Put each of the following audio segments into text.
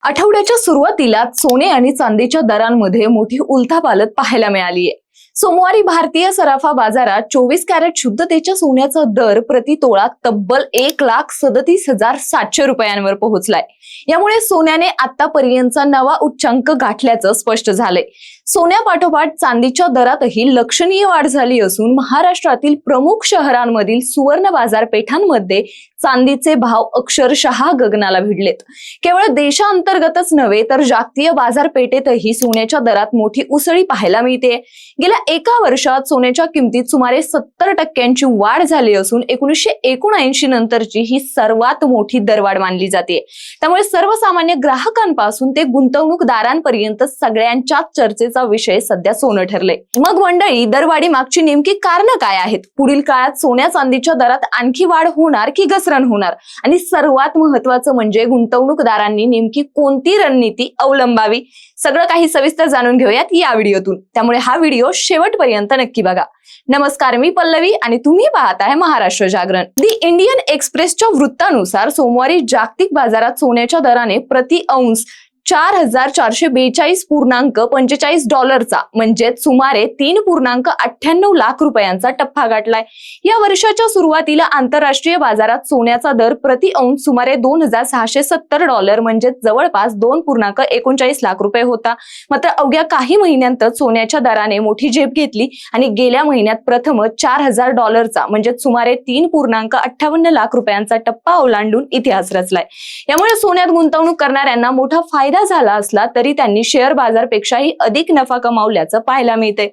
आठवड्याच्या सुरुवातीलाच सोने आणि चांदीच्या दरांमध्ये मोठी उलथापालथ पाहायला मिळाली आहे। सोमवारी भारतीय सराफा बाजारात 24 कॅरेट शुद्धतेच्या सोन्याचा दर प्रति तोळा तब्बल 1,37,700 रुपयांवर पोहोचलाय। यामुळे सोन्याने आतापर्यंतचा नवा उच्चांक गाठल्याचं स्पष्ट झालंय। सोन्यापाठोपाठ चांदीच्या दरातही लक्षणीय वाढ झाली असून महाराष्ट्रातील प्रमुख शहरांमधील सुवर्ण बाजारपेठांमध्ये चांदीचे भाव अक्षरशः गगनाला भिडलेत। केवळ देशांतर्गतच नव्हे तर जागतिक बाजारपेठेतही सोन्याच्या दरात मोठी उसळी पाहायला मिळते। गेल्या एका वर्षात सोन्याच्या किमतीत सुमारे 70% वाढ झाली असून 1979 नंतरची ही सर्वात मोठी दरवाढ मानली जाते। त्यामुळे सर्वसामान्य ग्राहकांपासून ते गुंतवणूकदारांपर्यंत सगळ्यांच्या चर्चेचा विषय सध्या सोनं ठरले। मग मंडळी, दरवाढी मागची नेमकी कारणं काय आहेत? पुढील काळात सोन्या चांदीच्या दरात आणखी वाढ होणार की घसरण होणार? आणि सर्वात महत्त्वाचं म्हणजे गुंतवणूकदारांनी नेमकी कोणती रणनीती अवलंबावी? सगळं काही सविस्तर जाणून घेऊयात या व्हिडिओतून, त्यामुळे हा व्हिडिओ शेवटपर्यंत नक्की बघा। नमस्कार, मी पल्लवी आणि तुम्ही पाहताय महाराष्ट्र जागरण। दी इंडियन एक्सप्रेसच्या वृत्तानुसार सोमवारी जागतिक बाजारात सोन्याच्या दराने प्रति औंस $4,442.45 म्हणजे सुमारे 3,98 लाख रुपयांचा टप्पा गाठलाय। या वर्षाच्या सुरुवातीला आंतरराष्ट्रीय बाजारात सोन्याचा दर प्रति औंस सुमारे $2,670 म्हणजे जवळपास 2,39 लाख रुपये होता। मात्र अवघ्या काही महिन्यांतच सोन्याच्या दराने मोठी झेप घेतली आणि गेल्या महिन्यात प्रथमच $4,000 म्हणजे सुमारे 3,58 लाख रुपयांचा टप्पा ओलांडून इतिहास रचलाय। यामुळे सोन्यात गुंतवणूक करणाऱ्यांना मोठा फायदा झाला असला तरी त्यांनी शेअर बाजारपेक्षाही अधिक नफा कमावल्याचं पाहायला मिळते।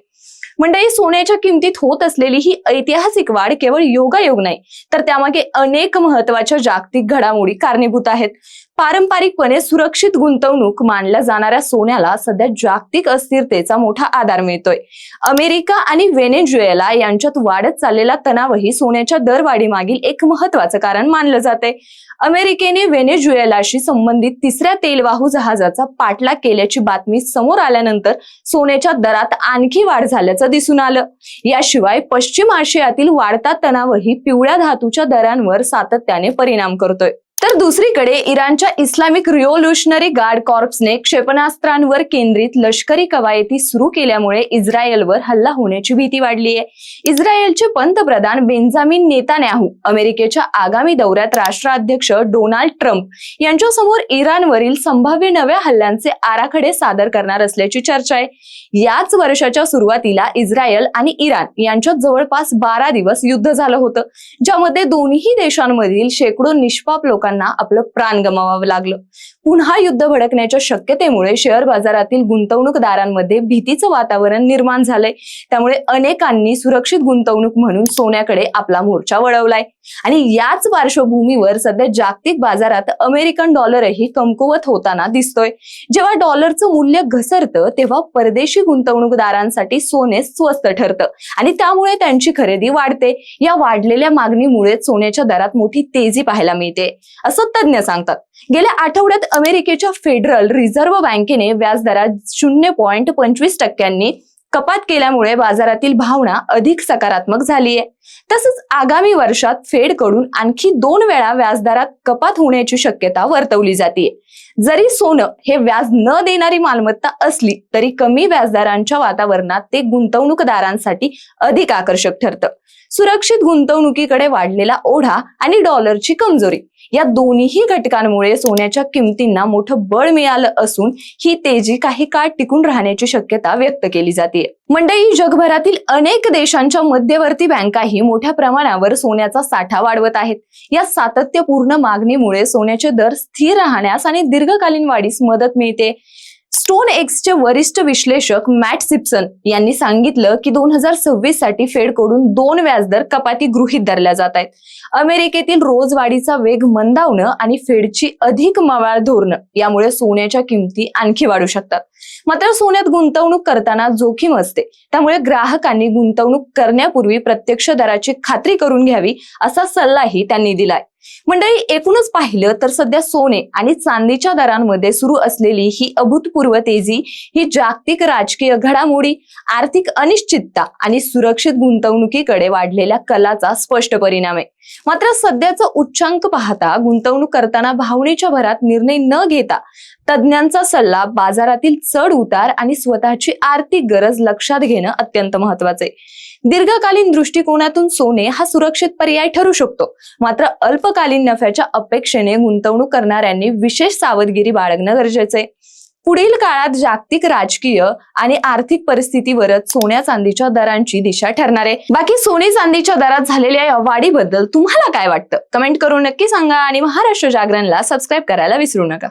मंडळी, सोन्याच्या किमतीत होत असलेली ही ऐतिहासिक वाढ केवळ योगायोग नाही तर त्यामागे अनेक महत्त्वाच्या जागतिक घडामोडी कारणीभूत आहेत। पारंपरिकपणे सुरक्षित गुंतवणूक मानल्या जाणाऱ्या सोन्याला सध्या जागतिक अस्थिरतेचा मोठा आधार मिळतोय। अमेरिका आणि व्हेनेझुएला यांच्यात वाढत चाललेला तणावही सोन्याच्या दरवाढीमागील एक महत्त्वाचं कारण मानलं जाते। अमेरिकेने व्हेनेझुएलाशी संबंधित तिसऱ्या तेलवाहू जहाजाचा पाठलाग केल्याची बातमी समोर आल्यानंतर सोन्याच्या दरात आणखी वाढ झाल्याचं दिसून आलं। याशिवाय पश्चिम आशियातील वाढता तणावही पिवळ्या धातूच्या दरांवर सातत्याने परिणाम करतोय। तर दुसरीकडे इराणच्या इस्लामिक रिव्होल्युशनरी गार्ड कॉर्प्सने क्षेपणास्त्रांवर केंद्रित लष्करी कवायती सुरू केल्यामुळे इस्रायलवर हल्ला होण्याची भीती वाढली आहे। इस्रायलचे पंतप्रधान बेंजामिन नेतान्याहू अमेरिकेच्या आगामी दौऱ्यात राष्ट्राध्यक्ष डोनाल्ड ट्रम्प यांच्यासमोर इराणवरील संभाव्य नव्या हल्ल्यांचे आराखडे सादर करणार असल्याची चर्चा आहे। याच वर्षाच्या सुरुवातीला इस्रायल आणि इराण यांच्यात जवळपास 12 दिवस युद्ध झालं होतं, ज्यामध्ये दोन्ही देशांमधील शेकडो निष्पाप लोकांना आपलं प्राण गमावावं लागलं। पुन्हा युद्ध भडकण्याच्या शक्यतेमुळे शेअर बाजारातील गुंतवणूकदारांमध्ये भीतीचं वातावरण निर्माण झालंय। त्यामुळे अनेकांनी सुरक्षित गुंतवणूक म्हणून सोन्याकडे आपला मोर्चा वळवलाय। आणि याच पार्श्वभूमीवर सध्या जागतिक बाजारात अमेरिकन डॉलरही कमकुवत होताना दिसतोय। जेव्हा डॉलरचं मूल्य घसरतं तेव्हा परदेशी गुंतवणूकदारांसाठी सोने स्वस्त ठरतं आणि त्यामुळे त्यांची खरेदी वाढते। या वाढलेल्या मागणीमुळे सोन्याच्या दरात मोठी तेजी पाहायला मिळते असं तज्ञ सांगतात। गेल्या आठवड्यात अमेरिकेच्या फेडरल रिझर्व्ह बँकेने व्याजदरात 0.25% कपात केल्यामुळे बाजारातील भावना अधिक सकारात्मक झाली आहे। तसंच आगामी वर्षात फेड कडून आणखी 2 वेळा व्याजदरात कपात होण्याची शक्यता वर्तवली जाते। जरी सोनं हे व्याज न देणारी मालमत्ता असली तरी कमी व्याजदरांच्या वातावरणात ते गुंतवणूकदारांसाठी अधिक आकर्षक ठरतं। सुरक्षित गुंतवणुकीकडे वाढलेला ओढा आणि डॉलरची कमजोरी या दोन्ही घटकांमुळे सोन्याच्या किमतींना मोठं बळ मिळालं असून ही तेजी काही काळ टिकून राहण्याची शक्यता व्यक्त केली जाते। मंडळी, जगभरातील अनेक देशांच्या मध्यवर्ती बँकाही मोठ्या प्रमाणावर सोन्याचा साठा वाढवत आहेत। या सातत्यपूर्ण मागणीमुळे सोन्याचे दर स्थिर राहण्यास आणि दीर्घकालीन वाढीस मदत मिळते। स्टोन एक्सचे वरिष्ठ विश्लेषक मॅट सिप्सन यांनी सांगितलं की 2026 साठी फेड कडून 2 व्याजदर कपाती गृहीत धरल्या जात आहेत। अमेरिकेतील रोजवाढीचा वेग मंदावणं आणि फेडची अधिक मवाळ धोरणं यामुळे सोन्याच्या किमती आणखी वाढू शकतात। मात्र सोन्यात गुंतवणूक करताना जोखीम असते, त्यामुळे ग्राहकांनी गुंतवणूक करण्यापूर्वी प्रत्यक्ष दराची खात्री करून घ्यावी असा सल्लाही त्यांनी दिलाय। मंडळी, एकूणच पाहिलं तर सध्या सोने आणि चांदीच्या दरांमध्ये सुरू असलेली ही अभूतपूर्व तेजी ही जागतिक राजकीय घडामोडी, आर्थिक अनिश्चितता आणि सुरक्षित गुंतवणुकीकडे वाढलेल्या कलाचा स्पष्ट परिणाम आहे. मात्र सध्याचा उच्चांक पाहता गुंतवणूक करताना भावनेच्या भरात निर्णय न घेता तज्ञांचा सल्ला, बाजारातील चढ उतार आणि स्वतःची आर्थिक गरज लक्षात घेणं अत्यंत महत्वाचं आहे. दीर्घकालीन दृष्टिकोनातून सोने हा सुरक्षित पर्याय ठरू शकतो, मात्र अल्पकालीन नफ्याच्या अपेक्षेने गुंतवणूक करणाऱ्यांनी विशेष सावधगिरी बाळगणं गरजेचं आहे. पुढील काळात जागतिक राजकीय आणि आर्थिक परिस्थितीवरच सोन्या चांदीच्या दरांची दिशा ठरणार आहे. बाकी सोने चांदीच्या दरात झालेल्या या वाढीबद्दल तुम्हाला काय वाटतं? कमेंट करून नक्की सांगा आणि महाराष्ट्र जागरणला सबस्क्राईब करायला विसरू नका.